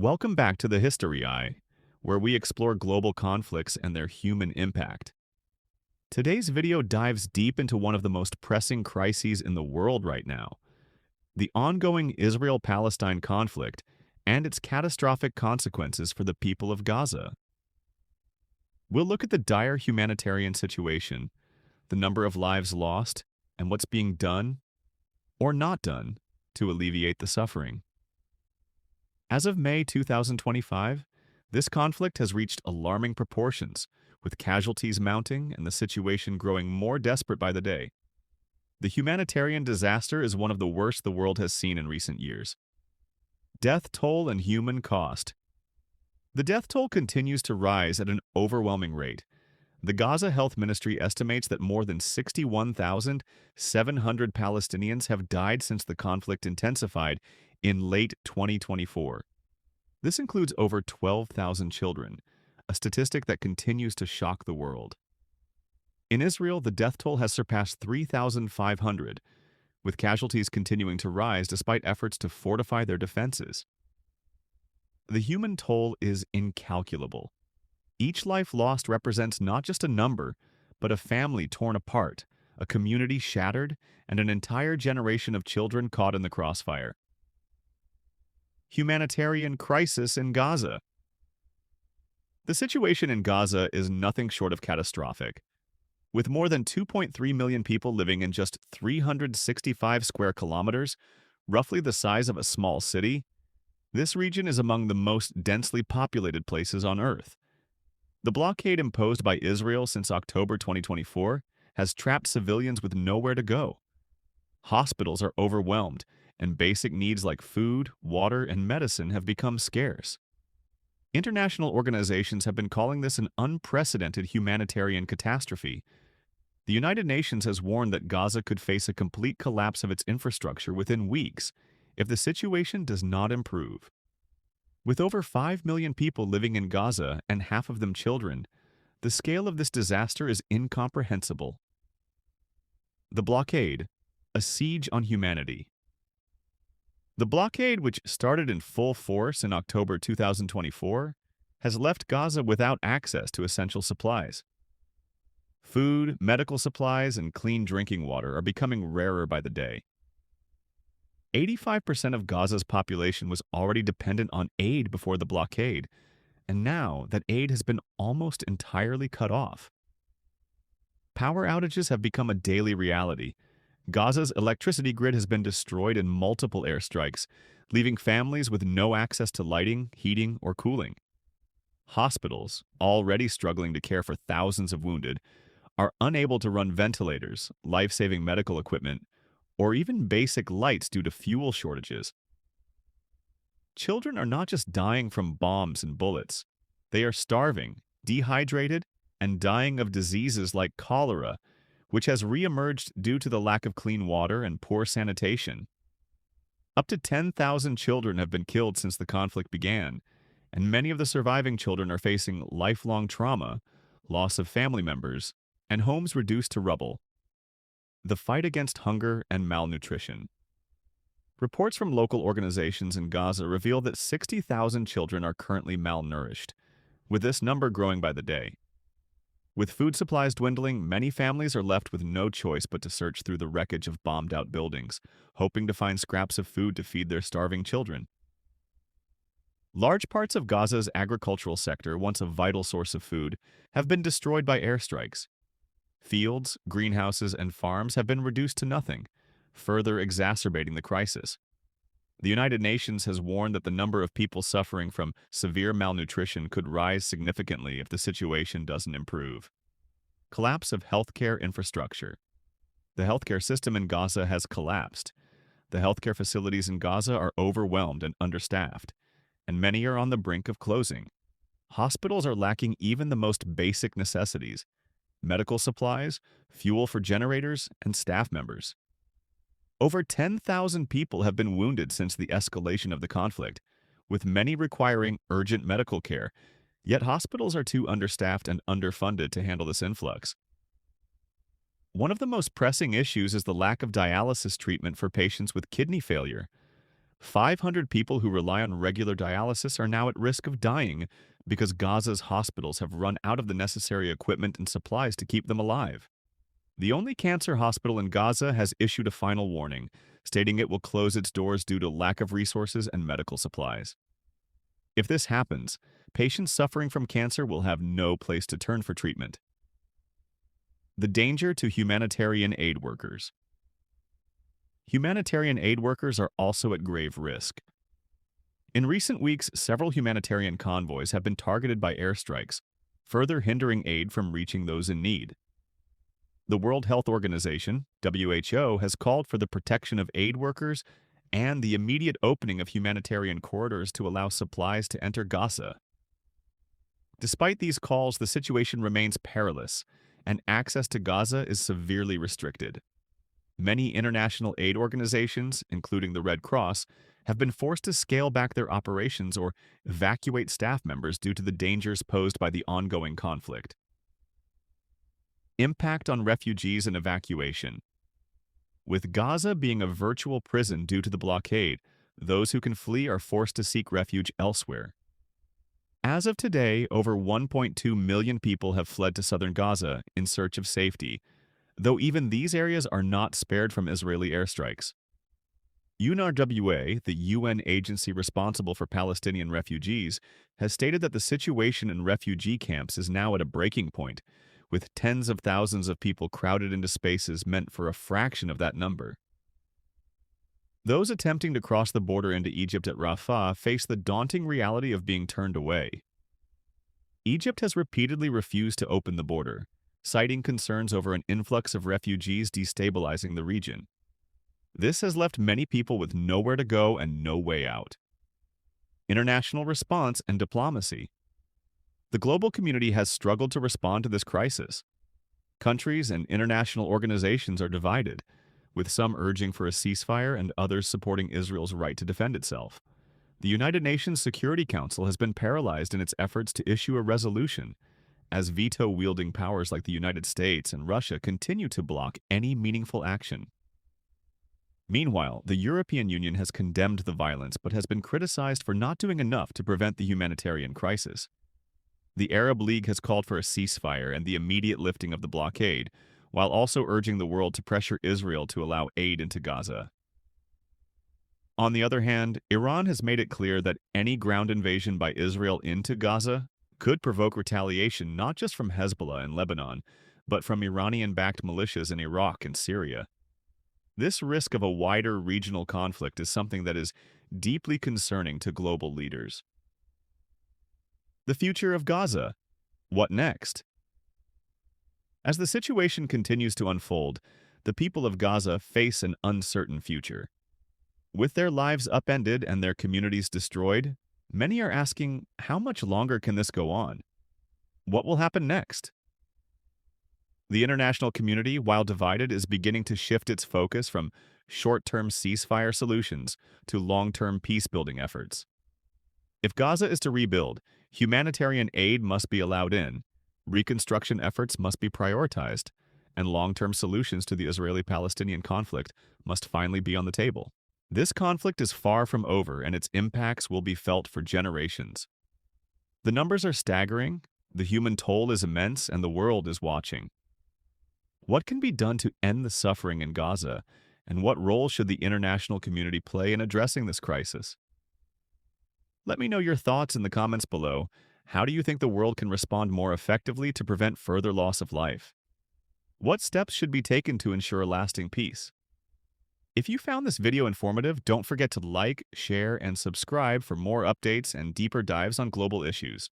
Welcome back to the History Eye, where we explore global conflicts and their human impact. Today's video dives deep into one of the most pressing crises in the world right now, the ongoing Israel-Palestine conflict and its catastrophic consequences for the people of Gaza. We'll look at the dire humanitarian situation, the number of lives lost, and what's being done, or not done, to alleviate the suffering. As of May 2025, this conflict has reached alarming proportions, with casualties mounting and the situation growing more desperate by the day. The humanitarian disaster is one of the worst the world has seen in recent years. Death toll and human cost. The death toll continues to rise at an overwhelming rate. The Gaza Health Ministry estimates that more than 61,700 Palestinians have died since the conflict intensified in late 2024. This includes over 12,000 children, a statistic that continues to shock the world. In Israel, the death toll has surpassed 3,500, with casualties continuing to rise despite efforts to fortify their defenses. The human toll is incalculable. Each life lost represents not just a number, but a family torn apart, a community shattered, and an entire generation of children caught in the crossfire. Humanitarian crisis in Gaza. The situation in Gaza is nothing short of catastrophic. With more than 2.3 million people living in just 365 square kilometers, roughly the size of a small city, this region is among the most densely populated places on Earth. The blockade imposed by Israel since October 2024 has trapped civilians with nowhere to go. Hospitals are overwhelmed, and basic needs like food, water, and medicine have become scarce. International organizations have been calling this an unprecedented humanitarian catastrophe. The United Nations has warned that Gaza could face a complete collapse of its infrastructure within weeks if the situation does not improve. With over 5 million people living in Gaza and half of them children, the scale of this disaster is incomprehensible. The blockade, a siege on humanity. The blockade, which started in full force in October 2024, has left Gaza without access to essential supplies. Food, medical supplies, and clean drinking water are becoming rarer by the day. 85% of Gaza's population was already dependent on aid before the blockade, and now that aid has been almost entirely cut off. Power outages have become a daily reality. Gaza's electricity grid has been destroyed in multiple airstrikes, leaving families with no access to lighting, heating, or cooling. Hospitals, already struggling to care for thousands of wounded, are unable to run ventilators, life-saving medical equipment, or even basic lights due to fuel shortages. Children are not just dying from bombs and bullets. They are starving, dehydrated, and dying of diseases like cholera, which has reemerged due to the lack of clean water and poor sanitation. Up to 10,000 children have been killed since the conflict began, and many of the surviving children are facing lifelong trauma, loss of family members, and homes reduced to rubble. The fight against hunger and malnutrition. Reports from local organizations in Gaza reveal that 60,000 children are currently malnourished, with this number growing by the day. With food supplies dwindling, many families are left with no choice but to search through the wreckage of bombed-out buildings, hoping to find scraps of food to feed their starving children. Large parts of Gaza's agricultural sector, once a vital source of food, have been destroyed by airstrikes. Fields, greenhouses, and farms have been reduced to nothing, further exacerbating the crisis. The United Nations has warned that the number of people suffering from severe malnutrition could rise significantly if the situation doesn't improve. Collapse of healthcare infrastructure. The healthcare system in Gaza has collapsed. The healthcare facilities in Gaza are overwhelmed and understaffed, and many are on the brink of closing. Hospitals are lacking even the most basic necessities: medical supplies, fuel for generators, and staff members. Over 10,000 people have been wounded since the escalation of the conflict, with many requiring urgent medical care, yet hospitals are too understaffed and underfunded to handle this influx. One of the most pressing issues is the lack of dialysis treatment for patients with kidney failure. 500 people who rely on regular dialysis are now at risk of dying because Gaza's hospitals have run out of the necessary equipment and supplies to keep them alive. The only cancer hospital in Gaza has issued a final warning, stating it will close its doors due to lack of resources and medical supplies. If this happens, patients suffering from cancer will have no place to turn for treatment. The danger to humanitarian aid workers. Humanitarian aid workers are also at grave risk. In recent weeks, several humanitarian convoys have been targeted by airstrikes, further hindering aid from reaching those in need. The World Health Organization, WHO, has called for the protection of aid workers and the immediate opening of humanitarian corridors to allow supplies to enter Gaza. Despite these calls, the situation remains perilous, and access to Gaza is severely restricted. Many international aid organizations, including the Red Cross, have been forced to scale back their operations or evacuate staff members due to the dangers posed by the ongoing conflict. Impact on refugees and evacuation. With Gaza being a virtual prison due to the blockade, those who can flee are forced to seek refuge elsewhere. As of today, over 1.2 million people have fled to southern Gaza in search of safety, though even these areas are not spared from Israeli airstrikes. UNRWA, the UN agency responsible for Palestinian refugees, has stated that the situation in refugee camps is now at a breaking point, with tens of thousands of people crowded into spaces meant for a fraction of that number. Those attempting to cross the border into Egypt at Rafah face the daunting reality of being turned away. Egypt has repeatedly refused to open the border, citing concerns over an influx of refugees destabilizing the region. This has left many people with nowhere to go and no way out. International response and diplomacy. The global community has struggled to respond to this crisis. Countries and international organizations are divided, with some urging for a ceasefire and others supporting Israel's right to defend itself. The United Nations Security Council has been paralyzed in its efforts to issue a resolution, as veto-wielding powers like the United States and Russia continue to block any meaningful action. Meanwhile, the European Union has condemned the violence but has been criticized for not doing enough to prevent the humanitarian crisis. The Arab League has called for a ceasefire and the immediate lifting of the blockade, while also urging the world to pressure Israel to allow aid into Gaza. On the other hand, Iran has made it clear that any ground invasion by Israel into Gaza could provoke retaliation not just from Hezbollah in Lebanon, but from Iranian-backed militias in Iraq and Syria. This risk of a wider regional conflict is something that is deeply concerning to global leaders. The future of Gaza. What next? As the situation continues to unfold, the people of Gaza face an uncertain future. With their lives upended and their communities destroyed, many are asking, how much longer can this go on? What will happen next? The international community, while divided, is beginning to shift its focus from short-term ceasefire solutions to long-term peace-building efforts. If Gaza is to rebuild, humanitarian aid must be allowed in, reconstruction efforts must be prioritized, and long-term solutions to the Israeli-Palestinian conflict must finally be on the table. This conflict is far from over, and its impacts will be felt for generations. The numbers are staggering, the human toll is immense, and the world is watching. What can be done to end the suffering in Gaza, and what role should the international community play in addressing this crisis? Let me know your thoughts in the comments below. How do you think the world can respond more effectively to prevent further loss of life? What steps should be taken to ensure lasting peace? If you found this video informative, don't forget to like, share, and subscribe for more updates and deeper dives on global issues.